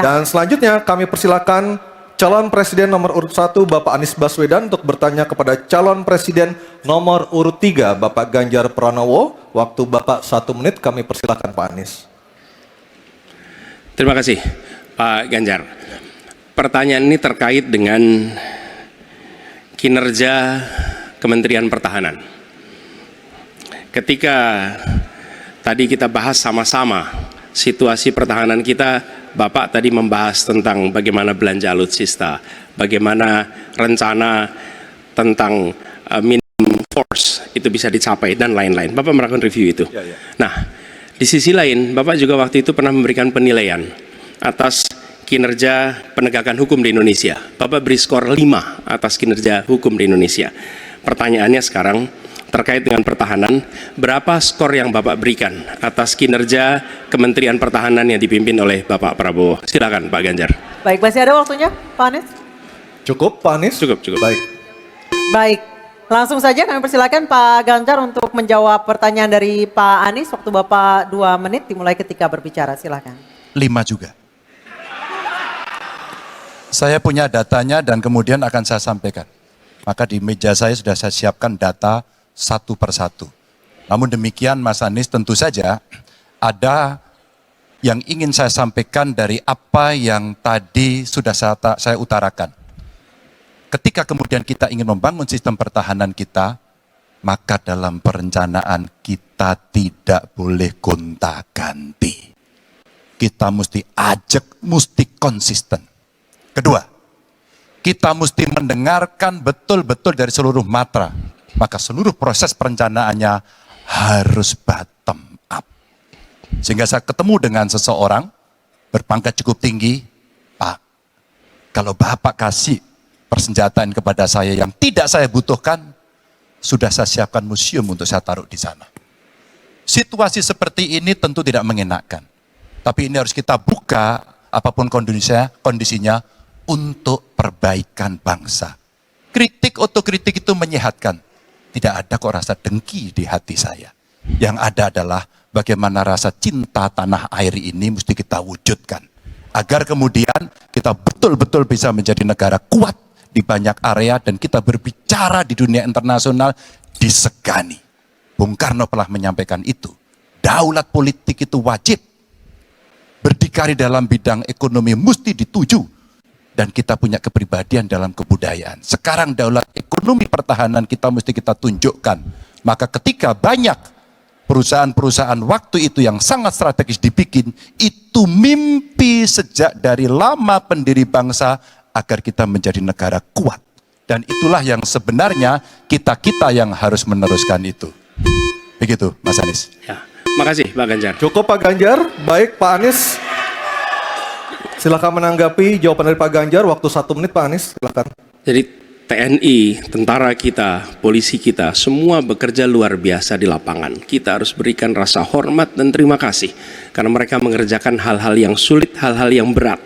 Dan selanjutnya kami persilakan calon presiden nomor urut 1 Bapak Anies Baswedan untuk bertanya kepada calon presiden nomor urut 3 Bapak Ganjar Pranowo. Waktu Bapak 1 menit, kami persilakan Pak Anies. Terima kasih Pak Ganjar. Pertanyaan ini terkait dengan kinerja Kementerian Pertahanan. Ketika tadi kita bahas sama-sama situasi pertahanan kita, Bapak tadi membahas tentang bagaimana belanja alutsista, bagaimana rencana tentang minimum force itu bisa dicapai dan lain-lain. Bapak melakukan review itu. Nah, di sisi lain, Bapak juga waktu itu pernah memberikan penilaian atas kinerja penegakan hukum di Indonesia. Bapak beri skor 5 atas kinerja hukum di Indonesia. Pertanyaannya sekarang, terkait dengan pertahanan, berapa skor yang Bapak berikan atas kinerja Kementerian Pertahanan yang dipimpin oleh Bapak Prabowo? Silakan Pak Ganjar. Baik, masih ada waktunya Pak Anies? Cukup Pak Anies? Cukup. Baik, langsung saja kami persilakan Pak Ganjar untuk menjawab pertanyaan dari Pak Anies. Waktu Bapak 2 menit dimulai ketika berbicara, silakan. 5 juga. Saya punya datanya dan kemudian akan saya sampaikan. Maka di meja saya sudah saya siapkan data satu persatu. Namun demikian Mas Anies, tentu saja ada yang ingin saya sampaikan dari apa yang tadi sudah saya utarakan. Ketika kemudian kita ingin membangun sistem pertahanan kita, maka dalam perencanaan kita tidak boleh gonta-ganti. Kita mesti ajak, mesti konsisten. Kedua, kita mesti mendengarkan betul-betul dari seluruh matra. Maka seluruh proses perencanaannya harus bottom up. Sehingga saya ketemu dengan seseorang berpangkat cukup tinggi, Pak, kalau Bapak kasih persenjataan kepada saya yang tidak saya butuhkan, sudah saya siapkan museum untuk saya taruh di sana. Situasi seperti ini tentu tidak mengenakan. Tapi ini harus kita buka, apapun kondisinya untuk perbaikan bangsa. Kritik, otokritik itu menyehatkan. Tidak ada kok rasa dengki di hati saya. Yang ada adalah bagaimana rasa cinta tanah air ini mesti kita wujudkan. Agar kemudian kita betul-betul bisa menjadi negara kuat di banyak area dan kita berbicara di dunia internasional disegani. Bung Karno telah menyampaikan itu. Daulat politik itu wajib. Berdikari dalam bidang ekonomi mesti dituju. Dan kita punya kepribadian dalam kebudayaan. Sekarang daulat ekonomi pertahanan kita mesti kita tunjukkan. Maka ketika banyak perusahaan-perusahaan waktu itu yang sangat strategis dibikin, itu mimpi sejak dari lama pendiri bangsa agar kita menjadi negara kuat. Dan itulah yang sebenarnya kita-kita yang harus meneruskan itu. Begitu Mas Anies. Ya, makasih Pak Ganjar. Cukup Pak Ganjar. Baik Pak Anies. Silakan menanggapi jawaban dari Pak Ganjar. Waktu 1 menit Pak Anies, silakan. Jadi TNI, tentara kita, polisi kita, semua bekerja luar biasa di lapangan. Kita harus berikan rasa hormat dan terima kasih. Karena mereka mengerjakan hal-hal yang sulit, hal-hal yang berat.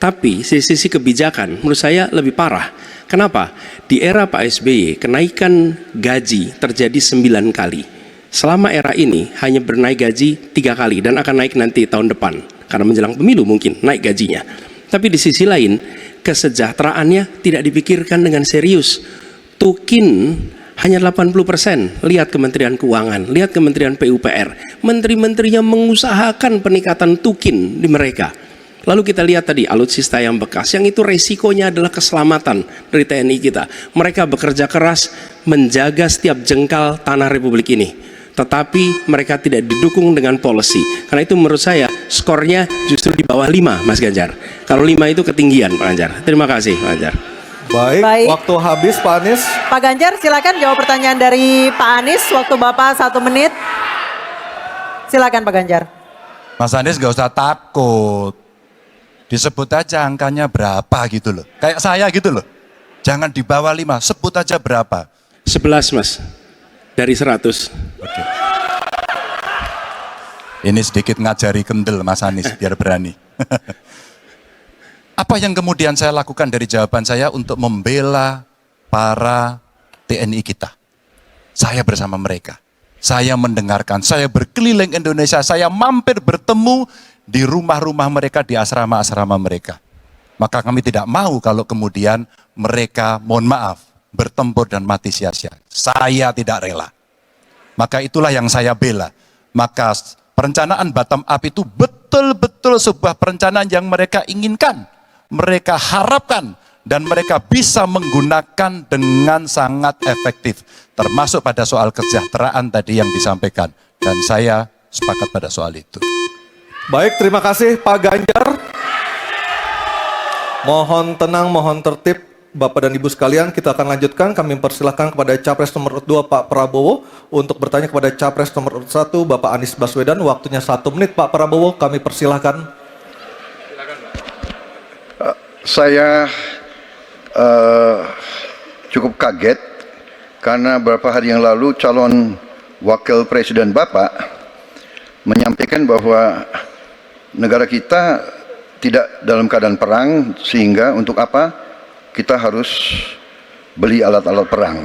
Tapi sisi kebijakan menurut saya lebih parah. Kenapa? Di era Pak SBY, kenaikan gaji terjadi 9 kali. Selama era ini hanya bernaik gaji 3 kali dan akan naik nanti tahun depan. Karena menjelang pemilu mungkin naik gajinya. Tapi di sisi lain, kesejahteraannya tidak dipikirkan dengan serius. Tukin hanya 80%. Lihat Kementerian Keuangan, lihat Kementerian PUPR. Menteri-menterinya mengusahakan peningkatan tukin di mereka. Lalu kita lihat tadi alutsista yang bekas, yang itu resikonya adalah keselamatan dari TNI kita. Mereka bekerja keras menjaga setiap jengkal tanah Republik ini. Tetapi mereka tidak didukung dengan policy. Karena itu menurut saya skornya justru di bawah 5 Mas Ganjar. Kalau 5 itu ketinggian Pak Ganjar. Terima kasih Pak Ganjar. Baik, waktu habis Pak Anies. Pak Ganjar silakan jawab pertanyaan dari Pak Anies. Waktu Bapak 1 menit. Silakan Pak Ganjar. Mas Anies gak usah takut. Disebut aja angkanya berapa gitu loh. Kayak saya gitu loh. Jangan di bawah 5, sebut aja berapa. 11 Mas. Dari 100. Oke. Ini sedikit ngajari kendel Mas Anies biar berani. Apa yang kemudian saya lakukan dari jawaban saya untuk membela para TNI kita? Saya bersama mereka. Saya mendengarkan, saya berkeliling Indonesia, saya mampir bertemu di rumah-rumah mereka, di asrama-asrama mereka. Maka kami tidak mau kalau kemudian mereka, mohon maaf, bertempur dan mati sia-sia. Saya tidak rela. Maka itulah yang saya bela. Maka perencanaan bottom up itu betul-betul sebuah perencanaan yang mereka inginkan, mereka harapkan, dan mereka bisa menggunakan dengan sangat efektif. Termasuk pada soal kesejahteraan tadi yang disampaikan. Dan saya sepakat pada soal itu. Baik, terima kasih Pak Ganjar. Mohon tenang, mohon tertib Bapak dan Ibu sekalian. Kita akan lanjutkan. Kami persilahkan kepada Capres nomor 2 Pak Prabowo untuk bertanya kepada Capres nomor 1 Bapak Anies Baswedan. Waktunya 1 menit Pak Prabowo, kami persilahkan. Saya cukup kaget karena beberapa hari yang lalu calon wakil presiden Bapak menyampaikan bahwa negara kita tidak dalam keadaan perang, sehingga untuk apa kita harus beli alat-alat perang.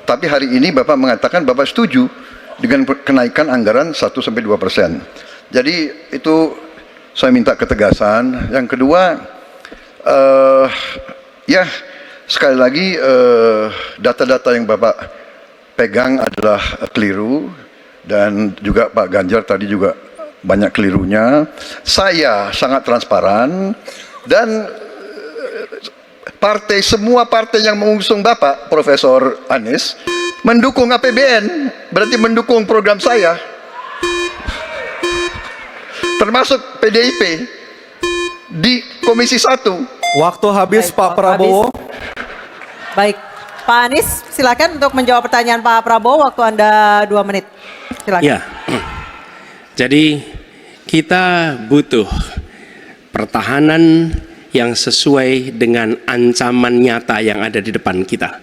Tapi hari ini Bapak mengatakan Bapak setuju dengan kenaikan anggaran 1-2%. Jadi itu saya minta ketegasan. Yang kedua, ya sekali lagi data-data yang Bapak pegang adalah keliru, dan juga Pak Ganjar tadi juga banyak kelirunya. Saya sangat transparan, dan semua partai yang mengusung Bapak Profesor Anies mendukung APBN, berarti mendukung program saya, termasuk PDIP di Komisi 1. Waktu habis Baik, Pak Prabowo. Baik, Pak Anies silakan untuk menjawab pertanyaan Pak Prabowo. Waktu Anda 2 menit. Silakan. Ya, jadi kita butuh pertahanan yang sesuai dengan ancaman nyata yang ada di depan kita.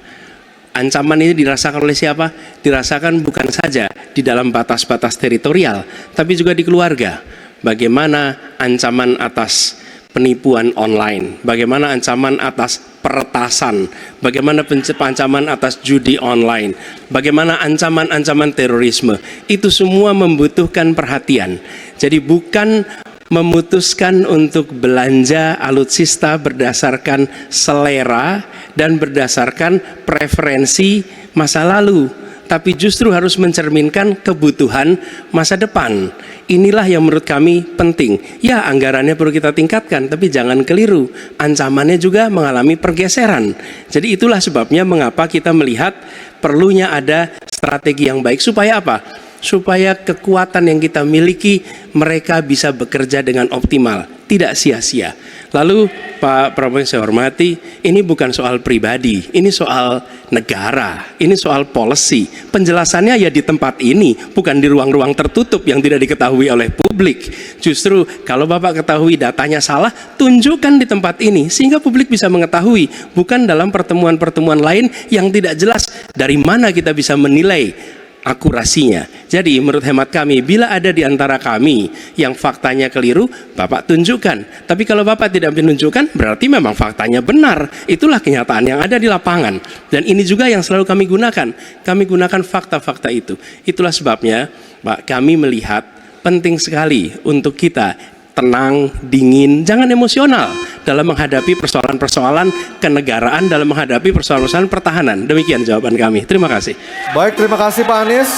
Ancaman ini dirasakan oleh siapa? Dirasakan bukan saja di dalam batas-batas teritorial, tapi juga di keluarga. Bagaimana ancaman atas penipuan online, bagaimana ancaman atas peretasan, bagaimana ancaman atas judi online, bagaimana ancaman-ancaman terorisme. Itu semua membutuhkan perhatian. Jadi bukan memutuskan untuk belanja alutsista berdasarkan selera dan berdasarkan preferensi masa lalu, tapi justru harus mencerminkan kebutuhan masa depan. Inilah yang menurut kami penting. Ya, anggarannya perlu kita tingkatkan, tapi jangan keliru, ancamannya juga mengalami pergeseran. Jadi itulah sebabnya mengapa kita melihat perlunya ada strategi yang baik. Supaya apa? Supaya kekuatan yang kita miliki mereka bisa bekerja dengan optimal, tidak sia-sia. Lalu Pak Prabowo yang saya hormati, ini bukan soal pribadi, ini soal negara, ini soal policy. Penjelasannya ya di tempat ini, bukan di ruang-ruang tertutup yang tidak diketahui oleh publik. Justru kalau Bapak ketahui datanya salah, tunjukkan di tempat ini sehingga publik bisa mengetahui, bukan dalam pertemuan-pertemuan lain yang tidak jelas dari mana kita bisa menilai akurasinya. Jadi menurut hemat kami, bila ada di antara kami yang faktanya keliru, Bapak tunjukkan. Tapi kalau Bapak tidak menunjukkan, berarti memang faktanya benar. Itulah kenyataan yang ada di lapangan. Dan ini juga yang selalu kami gunakan. Kami gunakan fakta-fakta itu. Itulah sebabnya, Pak, kami melihat penting sekali untuk kita tenang, dingin, jangan emosional dalam menghadapi persoalan-persoalan kenegaraan, dalam menghadapi persoalan-persoalan pertahanan. Demikian jawaban kami. Terima kasih. Baik, terima kasih Pak Anies.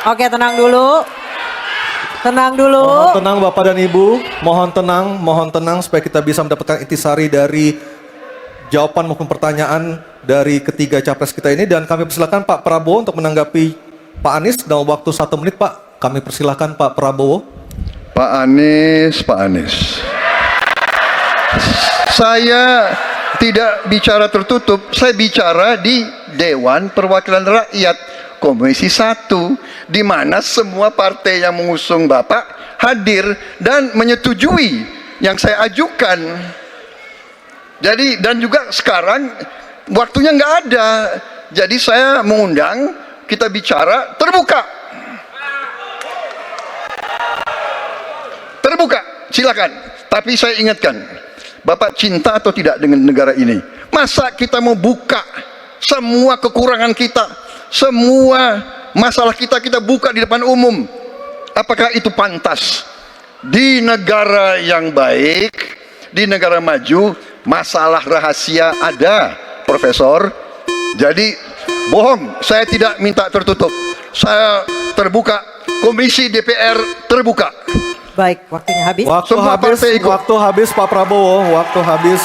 Oke, tenang dulu. Tenang dulu. Mohon tenang Bapak dan Ibu. Mohon tenang supaya kita bisa mendapatkan intisari dari jawaban maupun pertanyaan dari ketiga capres kita ini. Dan kami persilakan Pak Prabowo untuk menanggapi Pak Anies dalam waktu 1 menit, Pak. Kami persilakan Pak Prabowo. Pak Anies, saya tidak bicara tertutup, saya bicara di Dewan Perwakilan Rakyat Komisi 1, di mana semua partai yang mengusung Bapak hadir dan menyetujui yang saya ajukan. Jadi, dan juga sekarang waktunya nggak ada, jadi saya mengundang kita bicara terbuka. Terbuka, silakan. Tapi saya ingatkan, Bapak cinta atau tidak dengan negara ini? Masa kita mau buka semua kekurangan kita, semua masalah kita buka di depan umum? Apakah itu pantas? Di negara yang baik, di negara maju, masalah rahasia ada, Profesor. Jadi bohong, saya tidak minta tertutup. Saya terbuka, Komisi DPR terbuka. Baik, waktunya habis. Semua partai ikut. Waktu habis Pak Prabowo, waktu habis.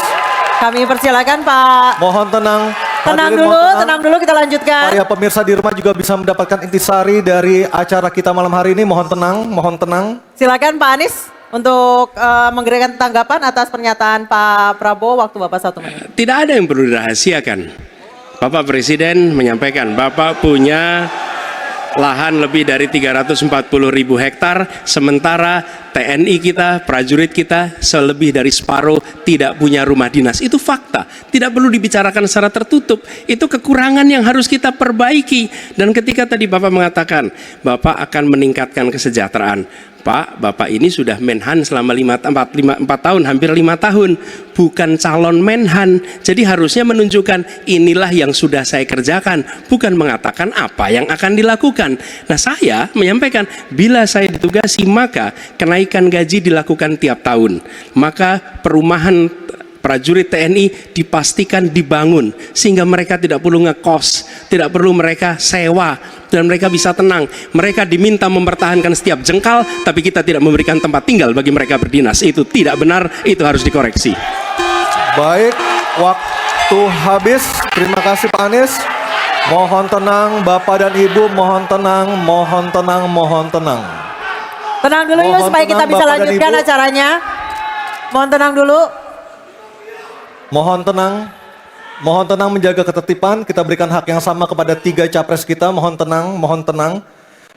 Kami persilakan Pak. Mohon tenang. Tenang Hadirin, dulu, mohon tenang dulu, kita lanjutkan. Supaya pemirsa di rumah juga bisa mendapatkan intisari dari acara kita malam hari ini. Mohon tenang, mohon tenang. Silakan Pak Anies untuk memberikan tanggapan atas pernyataan Pak Prabowo. Waktu Bapak 1 menit. Tidak ada yang perlu dirahasiakan. Bapak Presiden menyampaikan, Bapak punya lahan lebih dari 340.000 hektar, sementara TNI kita, prajurit kita, selebih dari separuh tidak punya rumah dinas. Itu fakta, tidak perlu dibicarakan secara tertutup. Itu kekurangan yang harus kita perbaiki. Dan ketika tadi Bapak mengatakan, Bapak akan meningkatkan kesejahteraan. Pak, Bapak ini sudah Menhan selama 4 tahun, hampir 5 tahun, bukan calon Menhan. Jadi harusnya menunjukkan inilah yang sudah saya kerjakan, bukan mengatakan apa yang akan dilakukan. Nah, saya menyampaikan bila saya ditugasi maka kenaikan gaji dilakukan tiap tahun. Maka perumahan prajurit TNI dipastikan dibangun sehingga mereka tidak perlu ngekos, tidak perlu mereka sewa, dan mereka bisa tenang. Mereka diminta mempertahankan setiap jengkal, tapi kita tidak memberikan tempat tinggal bagi mereka berdinas. Itu tidak benar, itu harus dikoreksi. Baik, waktu habis. Terima kasih Pak Anies. Mohon tenang Bapak dan Ibu, mohon tenang, mohon tenang, mohon tenang. Tenang dulu yuk Mohon supaya kita tenang, bisa Bapak dan lanjutkan Ibu. acaranya. Mohon tenang dulu. Mohon tenang menjaga ketertiban. Kita berikan hak yang sama kepada 3 capres kita. Mohon tenang, mohon tenang.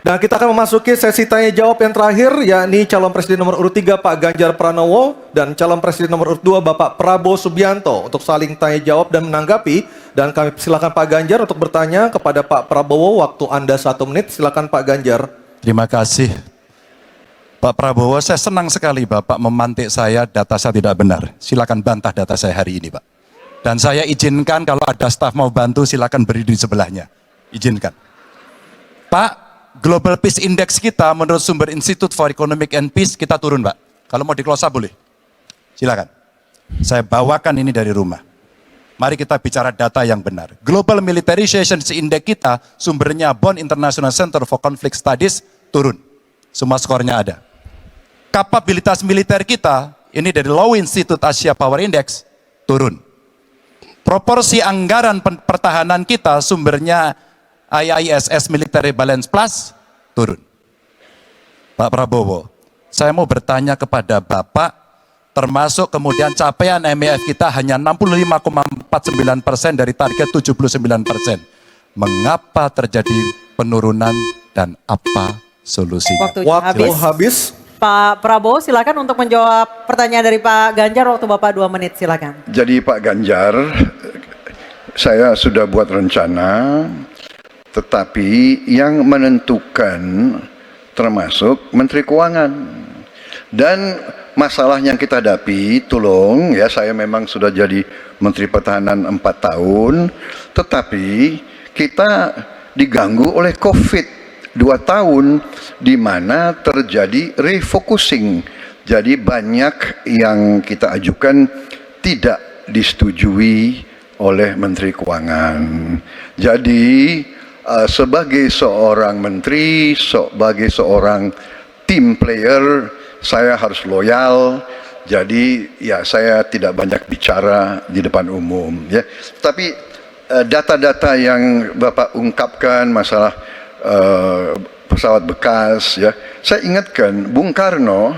Dan kita akan memasuki sesi tanya jawab yang terakhir, yakni calon presiden nomor urut 3 Pak Ganjar Pranowo dan calon presiden nomor urut 2 Bapak Prabowo Subianto untuk saling tanya jawab dan menanggapi. Dan kami silakan Pak Ganjar untuk bertanya kepada Pak Prabowo. Waktu Anda 1 menit. Silakan Pak Ganjar. Terima kasih. Pak Prabowo, saya senang sekali Bapak memantik saya, data saya tidak benar. Silakan bantah data saya hari ini, Pak. Dan saya izinkan kalau ada staf mau bantu, silakan berdiri di sebelahnya. Izinkan. Pak, Global Peace Index kita menurut sumber Institute for Economic and Peace kita turun, Pak. Kalau mau diklosa boleh. Silakan. Saya bawakan ini dari rumah. Mari kita bicara data yang benar. Global Militarization Index kita, sumbernya Bonn International Center for Conflict Studies, turun. Semua skornya ada. Kapabilitas militer kita, ini dari Law Institute Asia Power Index, turun. Proporsi anggaran pertahanan kita, sumbernya IISS Military Balance Plus, turun. Pak Prabowo, saya mau bertanya kepada Bapak, termasuk kemudian capaian MEF kita hanya 65,49% dari target 79%. Mengapa terjadi penurunan dan apa solusinya? Waktunya habis. Pak Prabowo silakan untuk menjawab pertanyaan dari Pak Ganjar. Waktu Bapak 2 menit, silakan. Jadi Pak Ganjar, saya sudah buat rencana, tetapi yang menentukan termasuk Menteri Keuangan. Dan masalah yang kita hadapi, tolong ya, saya memang sudah jadi Menteri Pertahanan 4 tahun, tetapi kita diganggu oleh COVID 2 tahun, di mana terjadi refocusing. Jadi banyak yang kita ajukan tidak disetujui oleh Menteri Keuangan. Jadi sebagai seorang menteri, sebagai seorang team player, saya harus loyal. Jadi ya saya tidak banyak bicara di depan umum ya. Tapi data-data yang Bapak ungkapkan masalah pesawat bekas ya, saya ingatkan Bung Karno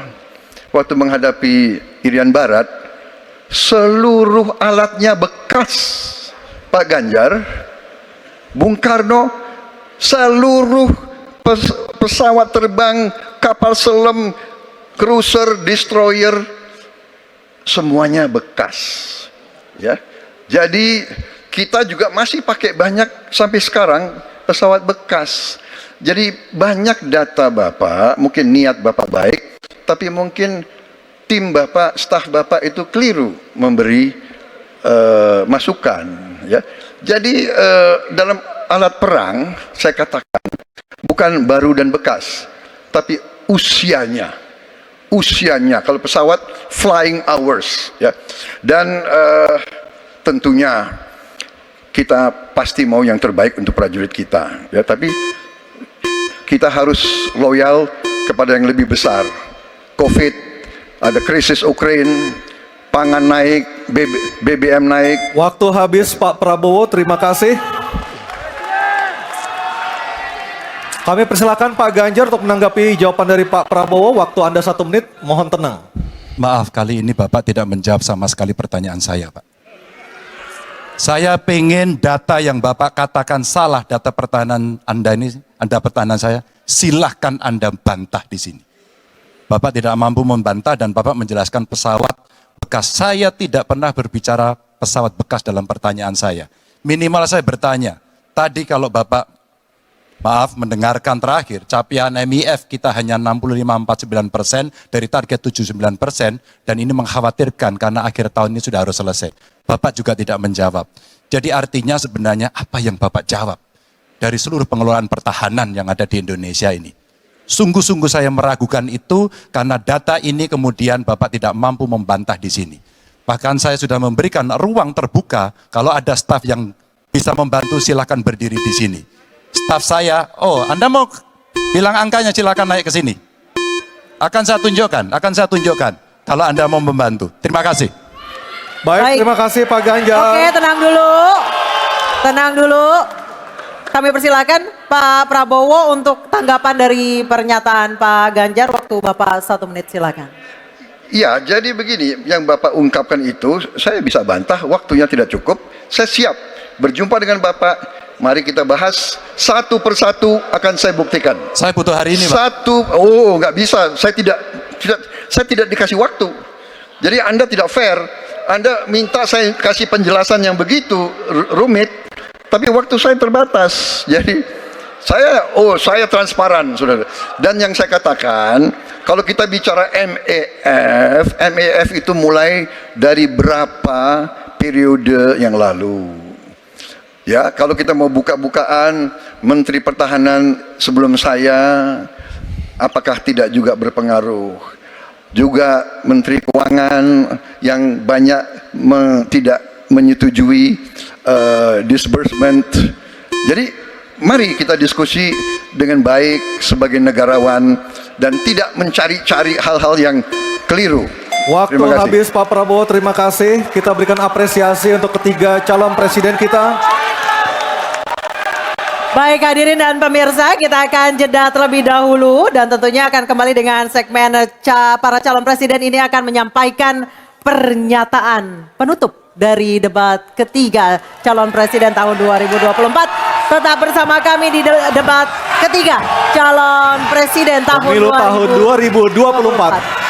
waktu menghadapi Irian Barat, seluruh alatnya bekas. Pak Ganjar, Bung Karno seluruh pesawat terbang, kapal selam, cruiser, destroyer, semuanya bekas ya. Jadi kita juga masih pakai banyak sampai sekarang pesawat bekas. Jadi banyak data Bapak, mungkin niat Bapak baik, tapi mungkin tim Bapak, staf Bapak itu keliru memberi masukan ya. Jadi dalam alat perang saya katakan bukan baru dan bekas, tapi usianya usianya. Kalau pesawat flying hours, ya. Dan tentunya kita pasti mau yang terbaik untuk prajurit kita, ya. Tapi kita harus loyal kepada yang lebih besar. COVID, ada krisis Ukraine, pangan naik, BBM naik. Waktu habis Pak Prabowo, terima kasih. Kami persilakan Pak Ganjar untuk menanggapi jawaban dari Pak Prabowo. Waktu Anda 1 menit, mohon tenang. Maaf, kali ini Bapak tidak menjawab sama sekali pertanyaan saya, Pak. Saya pengen data yang Bapak katakan salah, data pertahanan Anda ini, Anda pertahanan saya, silahkan Anda bantah di sini. Bapak tidak mampu membantah dan Bapak menjelaskan pesawat bekas. Saya tidak pernah berbicara pesawat bekas dalam pertanyaan saya. Minimal saya bertanya, tadi kalau Bapak maaf mendengarkan terakhir, capaian MIF kita hanya 65,49% dari target 79% dan ini mengkhawatirkan karena akhir tahun ini sudah harus selesai. Bapak juga tidak menjawab. Jadi artinya sebenarnya apa yang Bapak jawab dari seluruh pengelolaan pertahanan yang ada di Indonesia ini? Sungguh-sungguh saya meragukan itu karena data ini kemudian Bapak tidak mampu membantah di sini. Bahkan saya sudah memberikan ruang terbuka kalau ada staf yang bisa membantu silakan berdiri di sini. Staf saya, oh Anda mau bilang angkanya silakan naik ke sini. Akan saya tunjukkan kalau Anda mau membantu. Terima kasih. Baik, terima kasih Pak Ganjar. Oke, tenang dulu. Kami persilakan Pak Prabowo untuk tanggapan dari pernyataan Pak Ganjar. Waktu Bapak 1 menit, silakan. Ya, jadi begini, yang Bapak ungkapkan itu, saya bisa bantah, waktunya tidak cukup. Saya siap berjumpa dengan Bapak. Mari kita bahas satu persatu, akan saya buktikan. Saya butuh hari ini, Pak. Nggak bisa. Saya tidak dikasih waktu. Jadi Anda tidak fair. Anda minta saya kasih penjelasan yang begitu rumit, tapi waktu saya terbatas. Jadi saya transparan, saudara. Dan yang saya katakan, kalau kita bicara MEF itu mulai dari berapa periode yang lalu. Ya, kalau kita mau buka-bukaan, Menteri Pertahanan sebelum saya, apakah tidak juga berpengaruh? Juga Menteri Keuangan yang banyak tidak menyetujui disbursement. Jadi mari kita diskusi dengan baik sebagai negarawan dan tidak mencari-cari hal-hal yang keliru. Waktu habis Pak Prabowo, terima kasih. Kita berikan apresiasi untuk ketiga calon presiden kita. Baik hadirin dan pemirsa, kita akan jeda terlebih dahulu dan tentunya akan kembali dengan segmen para calon presiden ini akan menyampaikan pernyataan penutup dari debat ketiga calon presiden tahun 2024. Tetap bersama kami di debat ketiga calon presiden tahun 2024.